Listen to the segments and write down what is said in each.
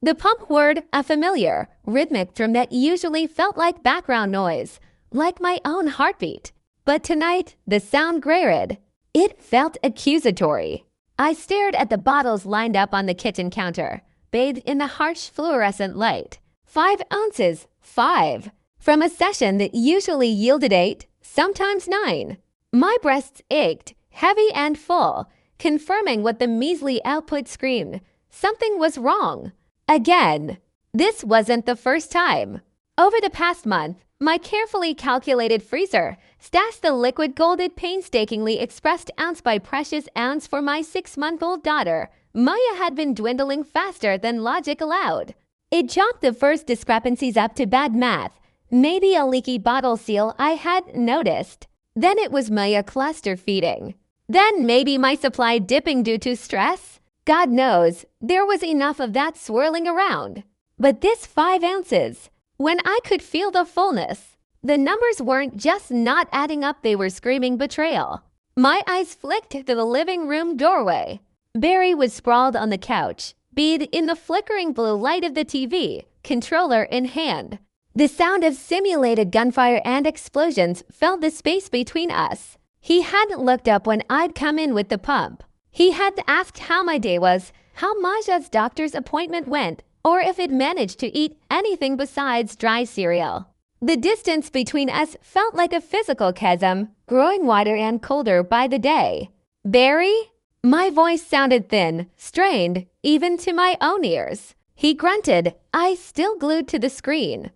The pump word, a familiar, rhythmic drum that usually felt like background noise, like my own heartbeat. But tonight, the sound grated. It felt accusatory. I stared at the bottles lined up on the kitchen counter, bathed in the harsh fluorescent light. 5 ounces, 5. From a session that usually yielded 8, sometimes 9. My breasts ached, heavy and full, confirming what the measly output screamed. Something was wrong. Again. This wasn't the first time. Over the past month, my carefully calculated freezer stashed the liquid gold painstakingly expressed ounce by precious ounce for my 6-month-old daughter. Maya had been dwindling faster than logic allowed. It chalked the first discrepancies up to bad math, maybe a leaky bottle seal I had noticed. Then it was Maya cluster feeding. Then maybe my supply dipping due to stress. God knows, there was enough of that swirling around. But this 5 ounces, when I could feel the fullness, the numbers weren't just not adding up, they were screaming betrayal. My eyes flicked to the living room doorway. Barry was sprawled on the couch, bathed in the flickering blue light of the TV, controller in hand. The sound of simulated gunfire and explosions filled the space between us. He hadn't looked up when I'd come in with the pump. He had asked how my day was, how Maja's doctor's appointment went, or if it managed to eat anything besides dry cereal. The distance between us felt like a physical chasm, growing wider and colder by the day. Barry? My voice sounded thin, strained, even to my own ears. He grunted, eyes still glued to the screen.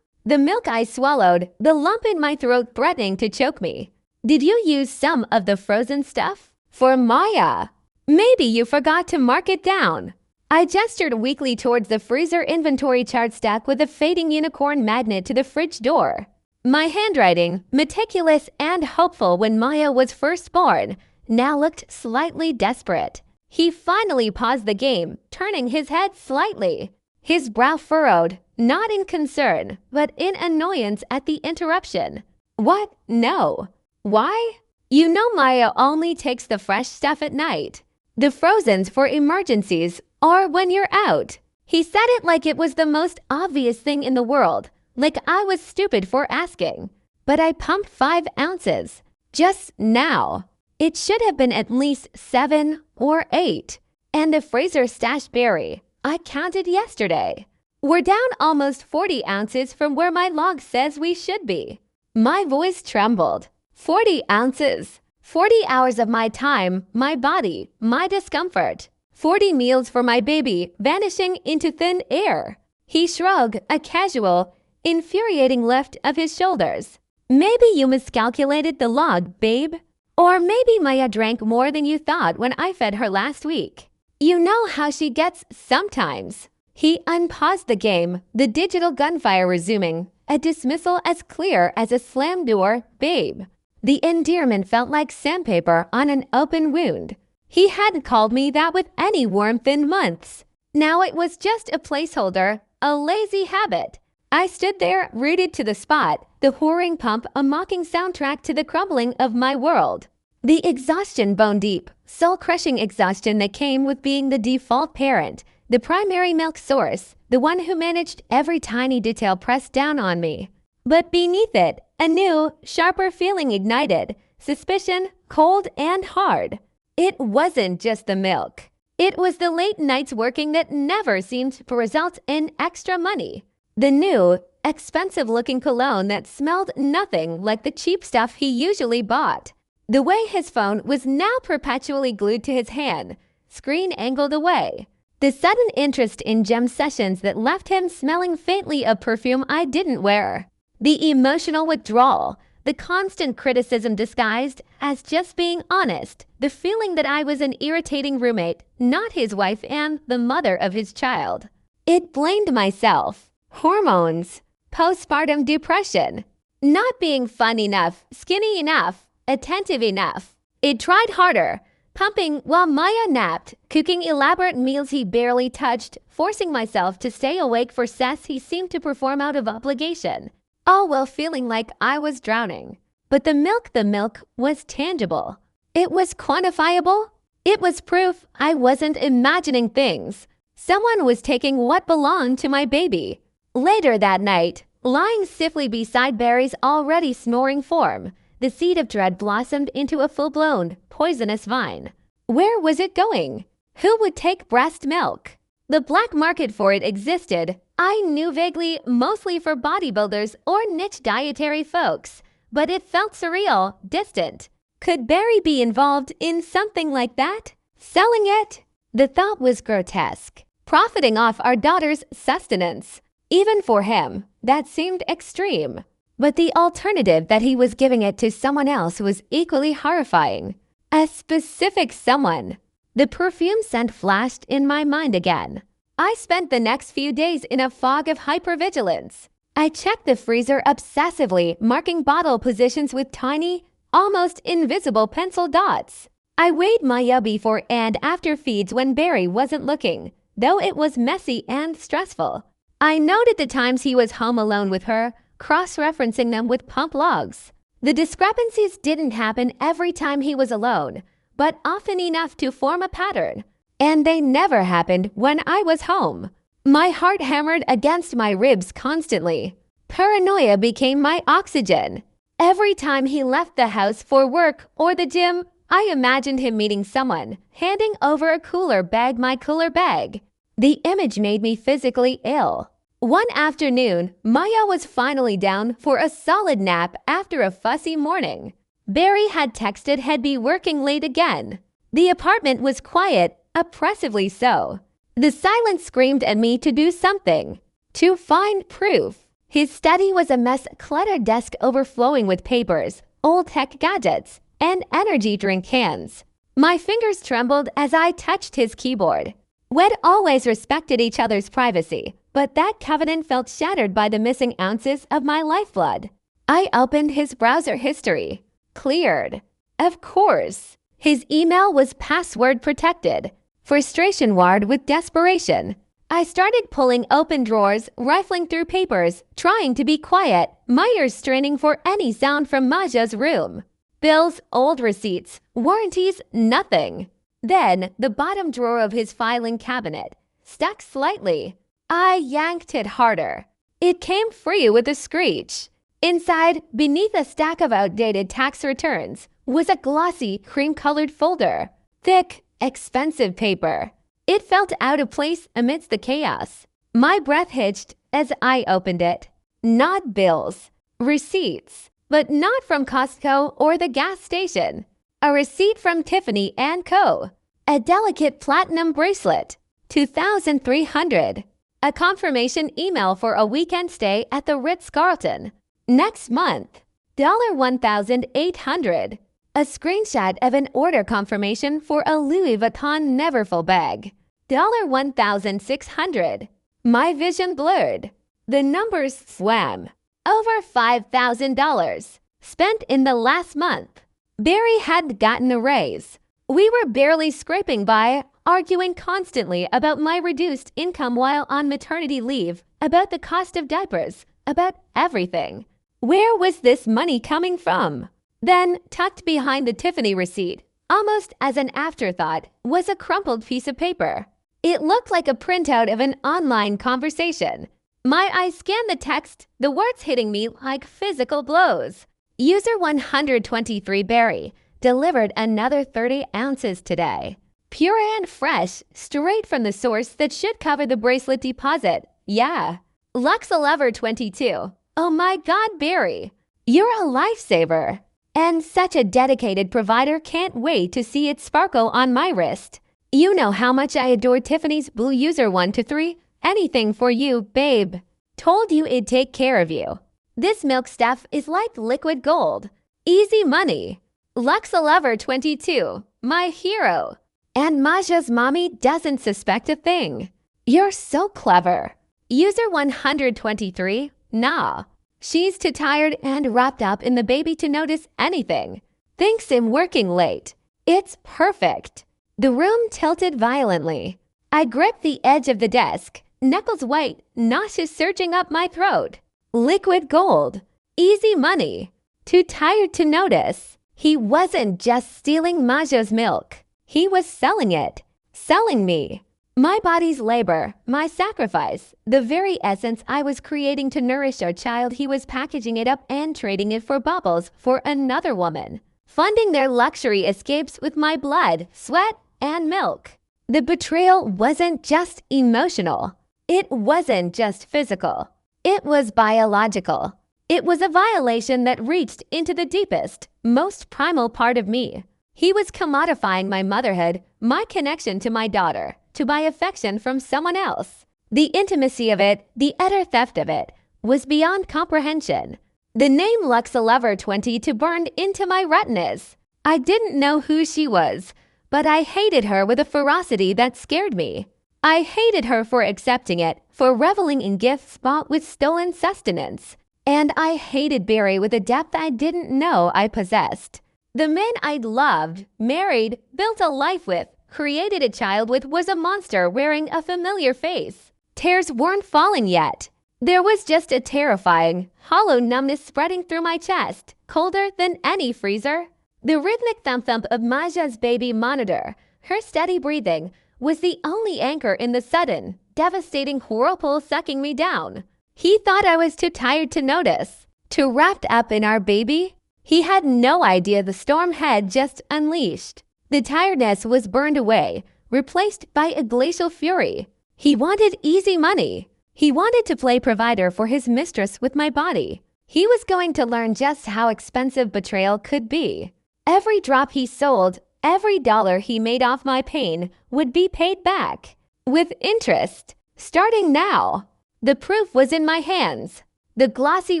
The milk I swallowed, the lump in my throat threatening to choke me. Did you use some of the frozen stuff? For Maya. Maybe you forgot to mark it down. I gestured weakly towards the freezer inventory chart stack with a fading unicorn magnet to the fridge door. My handwriting, meticulous and hopeful when Maya was first born, now looked slightly desperate. He finally paused the game, turning his head slightly. His brow furrowed, not in concern, but in annoyance at the interruption. What? No. Why? You know Maya only takes the fresh stuff at night. The frozens for emergencies or when you're out. He said it like it was the most obvious thing in the world, like I was stupid for asking. But I pumped 5 ounces. Just now. It should have been at least 7 or 8. And the freezer stashed Barry, I counted yesterday. We're down almost 40 ounces from where my log says we should be. My voice trembled. 40 ounces. 40 hours of my time, my body, my discomfort. 40 meals for my baby vanishing into thin air. He shrugged, a casual, infuriating lift of his shoulders. Maybe you miscalculated the log, babe. Or maybe Maya drank more than you thought when I fed her last week. You know how she gets sometimes. He unpaused the game, the digital gunfire resuming, a dismissal as clear as a slammed door, babe. The endearment felt like sandpaper on an open wound. He hadn't called me that with any warmth in months. Now it was just a placeholder, a lazy habit. I stood there, rooted to the spot, the whirring pump a mocking soundtrack to the crumbling of my world. The exhaustion bone deep, soul-crushing exhaustion that came with being the default parent, the primary milk source, the one who managed every tiny detail pressed down on me. But beneath it, a new, sharper feeling ignited, suspicion, cold and hard. It wasn't just the milk. It was the late nights working that never seemed to result in extra money. The new, expensive-looking cologne that smelled nothing like the cheap stuff he usually bought. The way his phone was now perpetually glued to his hand, screen angled away. The sudden interest in gem sessions that left him smelling faintly of perfume I didn't wear. The emotional withdrawal, the constant criticism disguised as just being honest, the feeling that I was an irritating roommate, not his wife and the mother of his child. It blamed myself. Hormones. Postpartum depression. Not being fun enough, skinny enough, attentive enough. It tried harder, pumping while Maya napped, cooking elaborate meals he barely touched, forcing myself to stay awake for sess he seemed to perform out of obligation. All while feeling like I was drowning. But the milk was tangible. It was quantifiable. It was proof I wasn't imagining things. Someone was taking what belonged to my baby. Later that night, lying stiffly beside Barry's already snoring form, the seed of dread blossomed into a full-blown, poisonous vine. Where was it going? Who would take breast milk? The black market for it existed, I knew vaguely, mostly for bodybuilders or niche dietary folks, but it felt surreal, distant. Could Barry be involved in something like that? Selling it? The thought was grotesque. Profiting off our daughter's sustenance. Even for him, that seemed extreme. But the alternative that he was giving it to someone else was equally horrifying. A specific someone. The perfume scent flashed in my mind again. I spent the next few days in a fog of hypervigilance. I checked the freezer obsessively, marking bottle positions with tiny, almost invisible pencil dots. I weighed Maya before and after feeds when Barry wasn't looking, though it was messy and stressful. I noted the times he was home alone with her, cross-referencing them with pump logs. The discrepancies didn't happen every time he was alone, but often enough to form a pattern. And they never happened when I was home. My heart hammered against my ribs constantly. Paranoia became my oxygen. Every time he left the house for work or the gym, I imagined him meeting someone, handing over a cooler bag. The image made me physically ill. One afternoon, Maya was finally down for a solid nap after a fussy morning. Barry had texted he'd be working late again. The apartment was quiet, oppressively so. The silence screamed at me to do something, to find proof. His study was a mess, cluttered desk overflowing with papers, old tech gadgets, and energy drink cans. My fingers trembled as I touched his keyboard. We'd always respected each other's privacy, but that covenant felt shattered by the missing ounces of my lifeblood. I opened his browser history. Cleared. Of course. His email was password protected. Frustration warred with desperation. I started pulling open drawers, rifling through papers, trying to be quiet, my ears straining for any sound from Maja's room. Bills, old receipts, warranties, nothing. Then, the bottom drawer of his filing cabinet, stuck slightly. I yanked it harder. It came free with a screech. Inside, beneath a stack of outdated tax returns, was a glossy, cream-colored folder. Thick, expensive paper. It felt out of place amidst the chaos. My breath hitched as I opened it. Not bills. Receipts. But not from Costco or the gas station. A receipt from Tiffany & Co. A delicate platinum bracelet. $2,300. A confirmation email for a weekend stay at the Ritz-Carlton. Next month. $1,800. A screenshot of an order confirmation for a Louis Vuitton Neverfull bag. $1,600. My vision blurred. The numbers swam. Over $5,000. Spent in the last month. Barry had gotten a raise. We were barely scraping by, arguing constantly about my reduced income while on maternity leave, about the cost of diapers, about everything. Where was this money coming from? Then, tucked behind the Tiffany receipt, almost as an afterthought, was a crumpled piece of paper. It looked like a printout of an online conversation. My eyes scanned the text, the words hitting me like physical blows. User 123 Barry delivered another 30 ounces today. Pure and fresh, straight from the source that should cover the bracelet deposit. Yeah. Luxalover 22. Oh my God, Barry. You're a lifesaver. And such a dedicated provider, can't wait to see it sparkle on my wrist. You know how much I adore Tiffany's Blue User 123. Anything for you, babe. Told you it'd take care of you. This milk stuff is like liquid gold. Easy money. Luxalover 22, my hero. And Maja's mommy doesn't suspect a thing. You're so clever. User 123, nah. She's too tired and wrapped up in the baby to notice anything. Thinks I'm working late. It's perfect. The room tilted violently. I gripped the edge of the desk, knuckles white, nauseous surging up my throat. Liquid gold. Easy money. Too tired to notice. He wasn't just stealing Maja's milk. He was selling it. Selling me. My body's labor, my sacrifice, the very essence I was creating to nourish our child, he was packaging it up and trading it for bubbles for another woman, funding their luxury escapes with my blood, sweat, and milk. The betrayal wasn't just emotional. It wasn't just physical. It was biological. It was a violation that reached into the deepest, most primal part of me. He was commodifying my motherhood, my connection to my daughter, to buy affection from someone else. The intimacy of it, the utter theft of it, was beyond comprehension. The name Luxalover 22 burned into my retinas. I didn't know who she was, but I hated her with a ferocity that scared me. I hated her for accepting it, for reveling in gifts bought with stolen sustenance. And I hated Barry with a depth I didn't know I possessed. The man I'd loved, married, built a life with, created a child with was a monster wearing a familiar face. Tears weren't falling yet. There was just a terrifying, hollow numbness spreading through my chest, colder than any freezer. The rhythmic thump-thump of Maja's baby monitor, her steady breathing, was the only anchor in the sudden, devastating whirlpool sucking me down. He thought I was too tired to notice, too wrapped up in our baby. He had no idea the storm had just unleashed. The tiredness was burned away, replaced by a glacial fury. He wanted easy money. He wanted to play provider for his mistress with my body. He was going to learn just how expensive betrayal could be. Every drop he sold, every dollar he made off my pain would be paid back. With interest. Starting now. The proof was in my hands. The glossy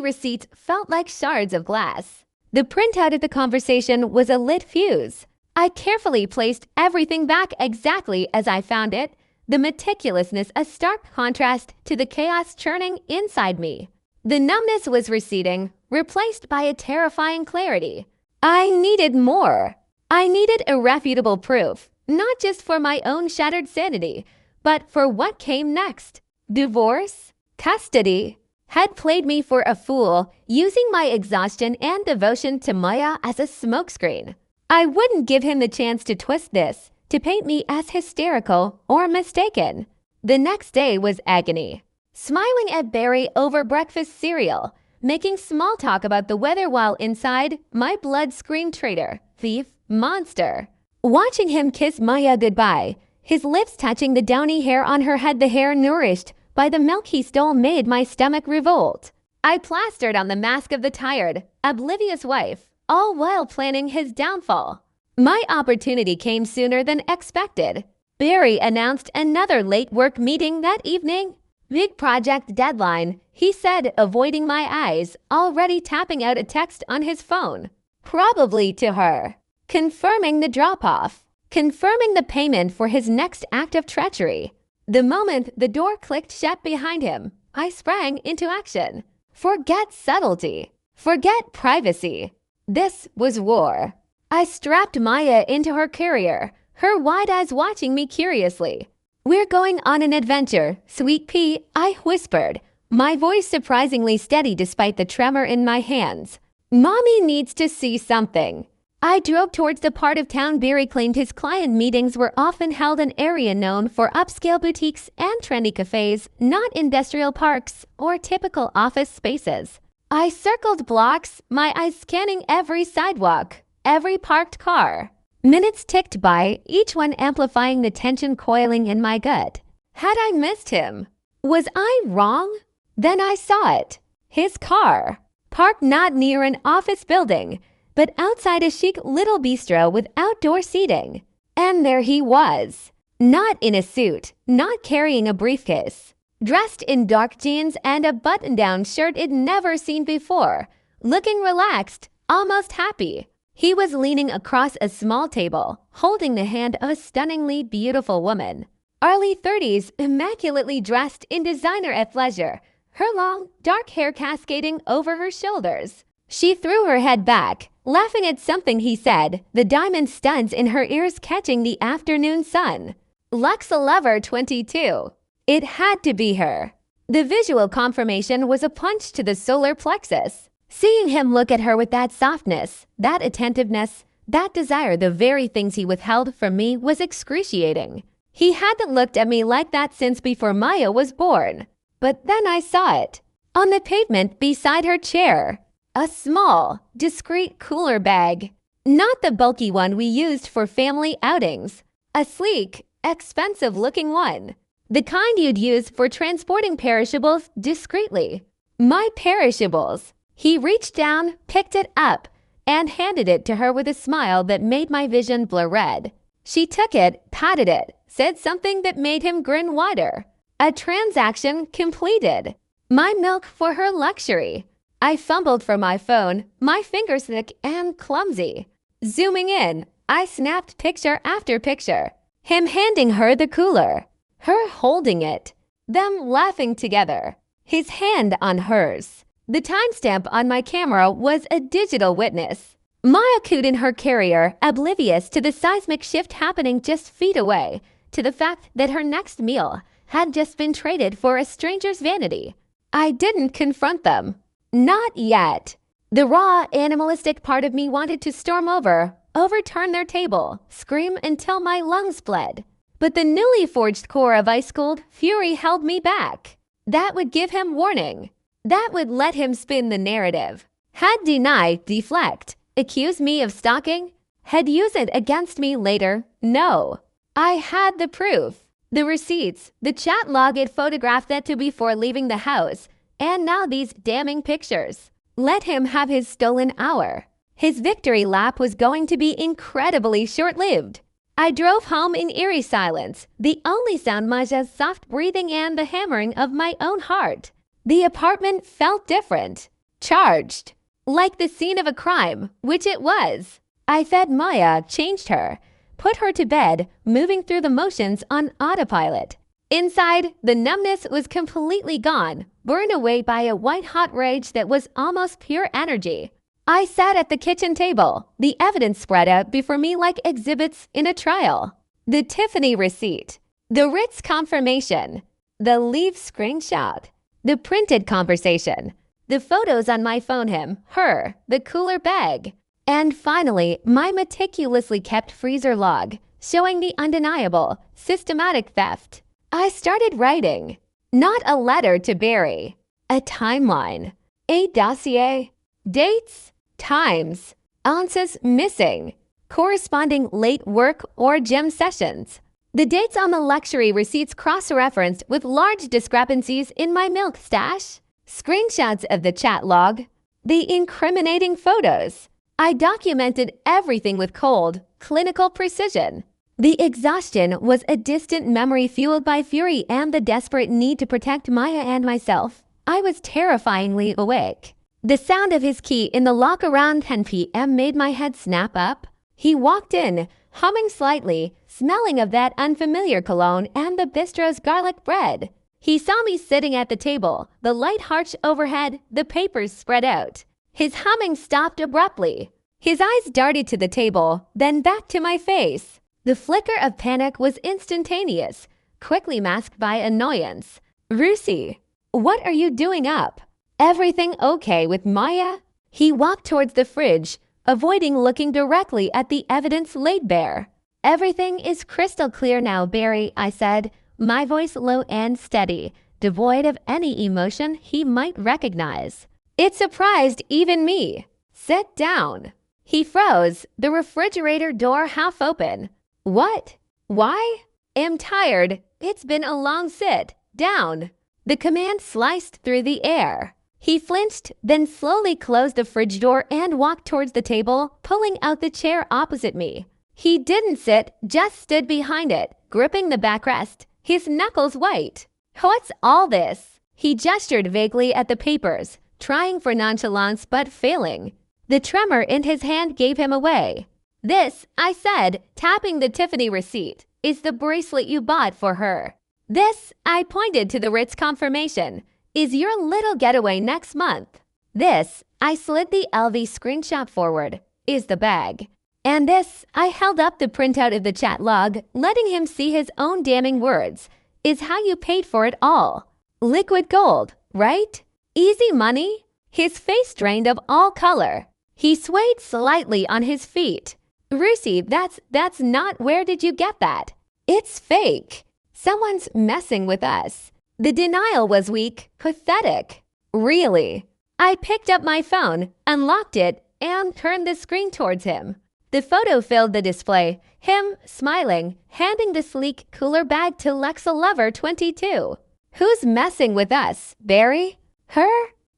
receipts felt like shards of glass. The printout of the conversation was a lit fuse. I carefully placed everything back exactly as I found it, the meticulousness a stark contrast to the chaos churning inside me. The numbness was receding, replaced by a terrifying clarity. I needed more. I needed irrefutable proof, not just for my own shattered sanity, but for what came next. Divorce? Custody? Had played me for a fool, using my exhaustion and devotion to Maya as a smokescreen. I wouldn't give him the chance to twist this, to paint me as hysterical or mistaken. The next day was agony. Smiling at Barry over breakfast cereal, making small talk about the weather while inside, my blood screamed traitor, thief, monster. Watching him kiss Maya goodbye, his lips touching the downy hair on her head, the hair nourished by the milk he stole, made my stomach revolt. I plastered on the mask of the tired, oblivious wife, all while planning his downfall. My opportunity came sooner than expected. Barry announced another late work meeting that evening. Big project deadline, he said, avoiding my eyes, already tapping out a text on his phone. Probably to her. Confirming the drop-off. Confirming the payment for his next act of treachery. The moment the door clicked shut behind him, I sprang into action. Forget subtlety. Forget privacy. This was war. I strapped Maya into her carrier, her wide eyes watching me curiously. We're going on an adventure, sweet pea, I whispered, my voice surprisingly steady despite the tremor in my hands. Mommy needs to see something. I drove towards the part of town Barry claimed his client meetings were often held, an area known for upscale boutiques and trendy cafes, not industrial parks or typical office spaces. I circled blocks, my eyes scanning every sidewalk, every parked car. Minutes ticked by, each one amplifying the tension coiling in my gut. Had I missed him? Was I wrong? Then I saw it. His car. Parked not near an office building, but outside a chic little bistro with outdoor seating. And there he was. Not in a suit, not carrying a briefcase. Dressed in dark jeans and a button-down shirt I'd never seen before. Looking relaxed, almost happy. He was leaning across a small table, holding the hand of a stunningly beautiful woman. Early 30s, immaculately dressed in designer athleisure, her long, dark hair cascading over her shoulders. She threw her head back, laughing at something he said, the diamond studs in her ears catching the afternoon sun. Luxalover 22. It had to be her. The visual confirmation was a punch to the solar plexus. Seeing him look at her with that softness, that attentiveness, that desire, the very things he withheld from me, was excruciating. He hadn't looked at me like that since before Maya was born. But then I saw it. On the pavement beside her chair. A small, discreet cooler bag. Not the bulky one we used for family outings. A sleek, expensive-looking one. The kind you'd use for transporting perishables discreetly. My perishables. He reached down, picked it up, and handed it to her with a smile that made my vision blur red. She took it, patted it, said something that made him grin wider. A transaction completed. My milk for her luxury. I fumbled for my phone, my fingers thick and clumsy. Zooming in, I snapped picture after picture. Him handing her the cooler. Her holding it. Them laughing together. His hand on hers. The timestamp on my camera was a digital witness. Maya cooed in her carrier, oblivious to the seismic shift happening just feet away, to the fact that her next meal had just been traded for a stranger's vanity. I didn't confront them. Not yet. The raw, animalistic part of me wanted to storm over, overturn their table, scream until my lungs bled. But the newly forged core of ice-cold fury held me back. That would give him warning. That would let him spin the narrative. Had deny, deflect, accuse me of stalking, had use it against me later. No. I had the proof. The receipts, the chat log it photographed that to before leaving the house, and now these damning pictures. Let him have his stolen hour. His victory lap was going to be incredibly short-lived. I drove home in eerie silence, the only sound Maja's soft breathing and the hammering of my own heart. The apartment felt different. Charged. Like the scene of a crime, which it was. I fed Maya, changed her, put her to bed, moving through the motions on autopilot. Inside, the numbness was completely gone, burned away by a white-hot rage that was almost pure energy. I sat at the kitchen table, the evidence spread out before me like exhibits in a trial. The Tiffany receipt, the Ritz confirmation, the leave screenshot, the printed conversation, the photos on my phone him, her, the cooler bag, and finally, my meticulously kept freezer log, showing the undeniable, systematic theft. I started writing. Not a letter to Barry. A timeline. A dossier. Dates. Times. Ounces missing. Corresponding late work or gym sessions. The dates on the luxury receipts cross-referenced with large discrepancies in my milk stash. Screenshots of the chat log. The incriminating photos. I documented everything with cold, clinical precision. The exhaustion was a distant memory fueled by fury and the desperate need to protect Maya and myself. I was terrifyingly awake. The sound of his key in the lock around 10 p.m. made my head snap up. He walked in, humming slightly, smelling of that unfamiliar cologne and the bistro's garlic bread. He saw me sitting at the table, the light arch overhead, the papers spread out. His humming stopped abruptly. His eyes darted to the table, then back to my face. The flicker of panic was instantaneous, quickly masked by annoyance. Rusi, what are you doing up? Everything okay with Maya? He walked towards the fridge, avoiding looking directly at the evidence laid bare. Everything is crystal clear now, Barry, I said, my voice low and steady, devoid of any emotion he might recognize. It surprised even me. Sit down. He froze, the refrigerator door half open. What? Why? Am tired. It's been a long sit. Down. The command sliced through the air. He flinched, then slowly closed the fridge door and walked towards the table, pulling out the chair opposite me. He didn't sit, just stood behind it, gripping the backrest, his knuckles white. What's all this? He gestured vaguely at the papers, trying for nonchalance but failing. The tremor in his hand gave him away. This, I said, tapping the Tiffany receipt, is the bracelet you bought for her. This, I pointed to the Ritz confirmation, is your little getaway next month. This, I slid the LV screenshot forward, is the bag. And this, I held up the printout of the chat log, letting him see his own damning words, is how you paid for it all. Liquid gold, right? Easy money? His face drained of all color. He swayed slightly on his feet. Rusi, that's not where did you get that? It's fake. Someone's messing with us. The denial was weak, pathetic. Really? I picked up my phone, unlocked it, and turned the screen towards him. The photo filled the display, him smiling, handing the sleek cooler bag to Lexa Lover 22. Who's messing with us, Barry? Her?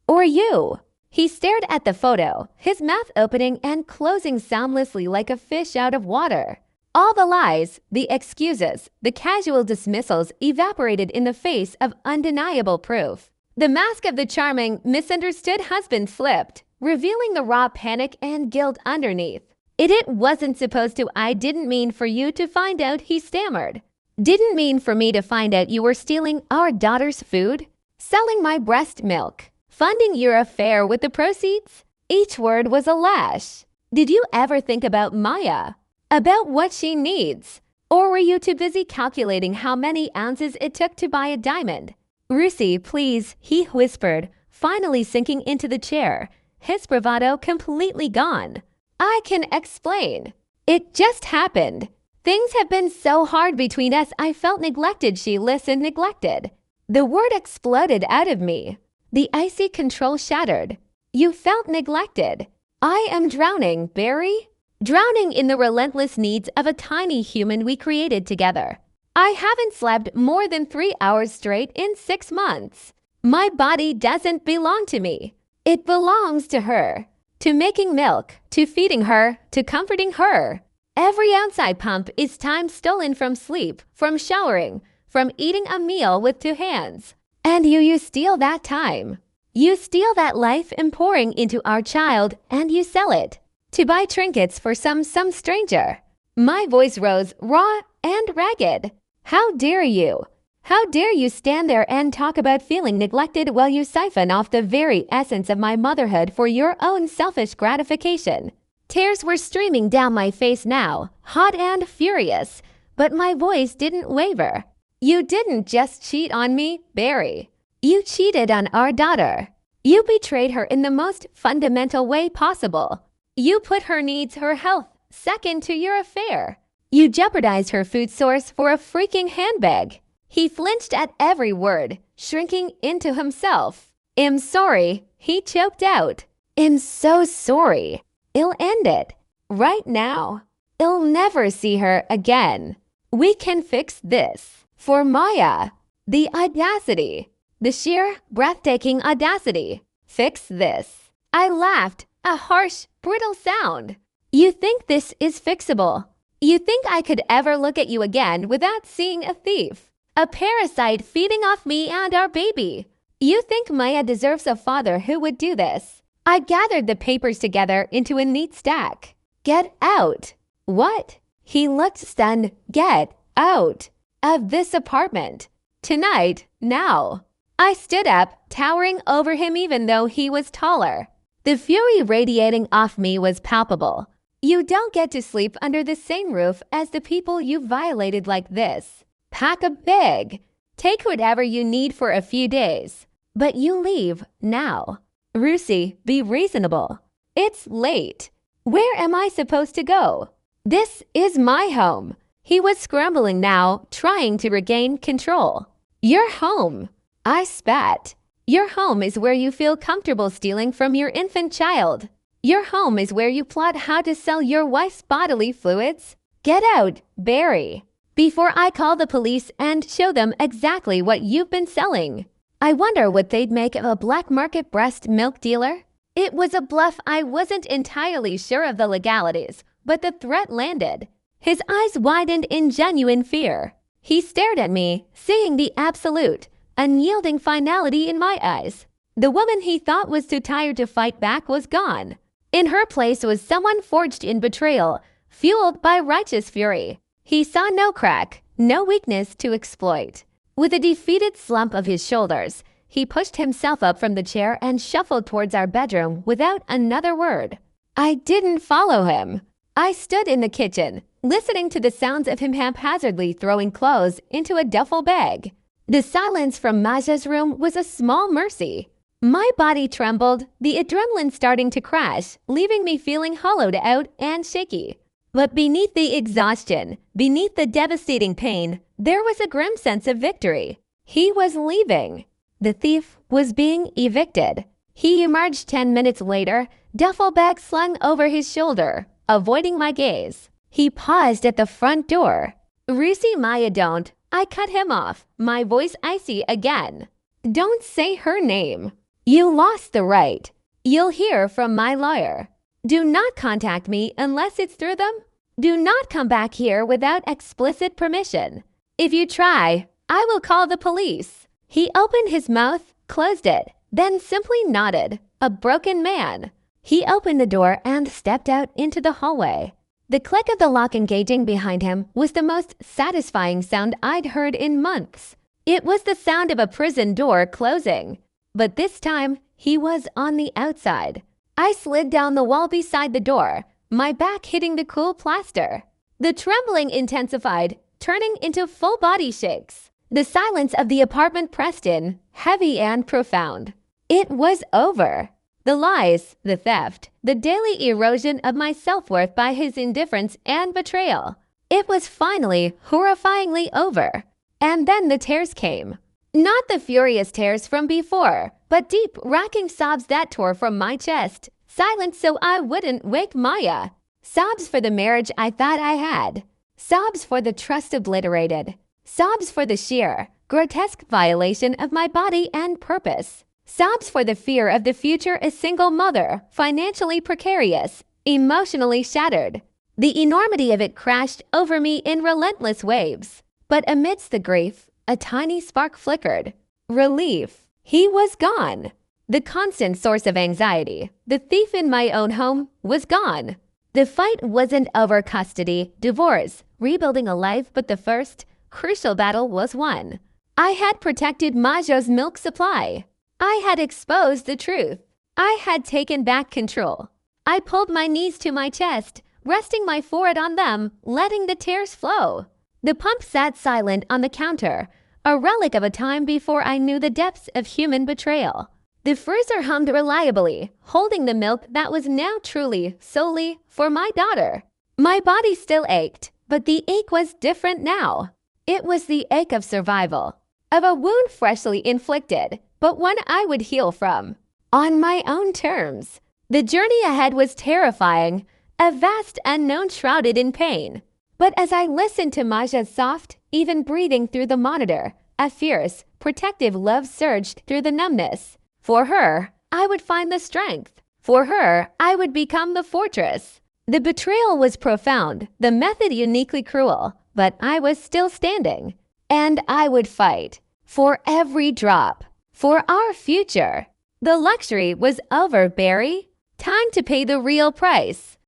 Or you? He stared at the photo, his mouth opening and closing soundlessly like a fish out of water. All the lies, the excuses, the casual dismissals evaporated in the face of undeniable proof. The mask of the charming, misunderstood husband slipped, revealing the raw panic and guilt underneath. It wasn't supposed to. I didn't mean for you to find out, he stammered. Didn't mean for me to find out you were stealing our daughter's food, selling my breast milk, funding your affair with the proceeds? Each word was a lash. Did you ever think about Maya? About what she needs? Or were you too busy calculating how many ounces it took to buy a diamond? Rusi, please, he whispered, finally sinking into the chair, his bravado completely gone. I can explain. It just happened. Things have been so hard between us, I felt neglected. She listened, neglected. The word exploded out of me. The icy control shattered. You felt neglected. I am drowning, Barry. Drowning in the relentless needs of a tiny human we created together. I haven't slept more than 3 hours straight in 6 months. My body doesn't belong to me. It belongs to her. To making milk, to feeding her, to comforting her. Every ounce I pump is time stolen from sleep, from showering, from eating a meal with 2 hands. And you steal that time. You steal that life I'm pouring into our child and you sell it. To buy trinkets for some stranger. My voice rose raw and ragged. How dare you? How dare you stand there and talk about feeling neglected while you siphon off the very essence of my motherhood for your own selfish gratification? Tears were streaming down my face now, hot and furious, but my voice didn't waver. You didn't just cheat on me, Barry. You cheated on our daughter. You betrayed her in the most fundamental way possible. You put her needs, her health, second to your affair. You jeopardized her food source for a freaking handbag. He flinched at every word, shrinking into himself. I'm sorry, he choked out. I'm so sorry. I'll end it. Right now. I'll never see her again. We can fix this. For Maya. The audacity. The sheer, breathtaking audacity. Fix this. I laughed, a harsh, brittle sound. You think this is fixable? You think I could ever look at you again without seeing a thief? A parasite feeding off me and our baby. You think Maya deserves a father who would do this? I gathered the papers together into a neat stack. Get out. What? He looked stunned. Get out of this apartment. Tonight, now. I stood up, towering over him even though he was taller. The fury radiating off me was palpable. You don't get to sleep under the same roof as the people you violated like this. Pack a bag. Take whatever you need for a few days. But you leave now. Rusi, be reasonable. It's late. Where am I supposed to go? This is my home. He was scrambling now, trying to regain control. Your home. I spat. Your home is where you feel comfortable stealing from your infant child. Your home is where you plot how to sell your wife's bodily fluids. Get out, Barry, before I call the police and show them exactly what you've been selling. I wonder what they'd make of a black market breast milk dealer. It was a bluff. I wasn't entirely sure of the legalities, but the threat landed. His eyes widened in genuine fear. He stared at me, seeing the absolute, unyielding finality in my eyes. The woman he thought was too tired to fight back was gone. In her place was someone forged in betrayal, fueled by righteous fury. He saw no crack, no weakness to exploit. With a defeated slump of his shoulders, he pushed himself up from the chair and shuffled towards our bedroom without another word. I didn't follow him. I stood in the kitchen, listening to the sounds of him haphazardly throwing clothes into a duffel bag. The silence from Maja's room was a small mercy. My body trembled, the adrenaline starting to crash, leaving me feeling hollowed out and shaky. But beneath the exhaustion, beneath the devastating pain, there was a grim sense of victory. He was leaving. The thief was being evicted. He emerged 10 minutes later, duffel bag slung over his shoulder, avoiding my gaze. He paused at the front door. "Rusi Maya, don't." I cut him off, my voice icy again. "Don't say her name. You lost the right. You'll hear from my lawyer. Do not contact me unless it's through them. Do not come back here without explicit permission. If you try, I will call the police." He opened his mouth, closed it, then simply nodded, a broken man. He opened the door and stepped out into the hallway. The click of the lock engaging behind him was the most satisfying sound I'd heard in months. It was the sound of a prison door closing. But this time, he was on the outside. I slid down the wall beside the door, my back hitting the cool plaster. The trembling intensified, turning into full body shakes. The silence of the apartment pressed in, heavy and profound. It was over. The lies, the theft, the daily erosion of my self-worth by his indifference and betrayal. It was finally horrifyingly over. And then the tears came. Not the furious tears from before, but deep, racking sobs that tore from my chest, silent so I wouldn't wake Maya. Sobs for the marriage I thought I had. Sobs for the trust obliterated. Sobs for the sheer, grotesque violation of my body and purpose. Sobs for the fear of the future a single mother, financially precarious, emotionally shattered. The enormity of it crashed over me in relentless waves. But amidst the grief, a tiny spark flickered. Relief. He was gone. The constant source of anxiety, the thief in my own home, was gone. The fight wasn't over custody, divorce, rebuilding a life, but the first, crucial battle was won. I had protected Majo's milk supply. I had exposed the truth. I had taken back control. I pulled my knees to my chest, resting my forehead on them, letting the tears flow. The pump sat silent on the counter, a relic of a time before I knew the depths of human betrayal. The freezer hummed reliably, holding the milk that was now truly, solely for my daughter. My body still ached, but the ache was different now. It was the ache of survival, of a wound freshly inflicted, but one I would heal from, on my own terms. The journey ahead was terrifying, a vast unknown shrouded in pain. But as I listened to Maja's soft, even breathing through the monitor, a fierce, protective love surged through the numbness. For her, I would find the strength. For her, I would become the fortress. The betrayal was profound, the method uniquely cruel, but I was still standing. And I would fight. For every drop. For our future. The luxury was over, Barry. Time to pay the real price.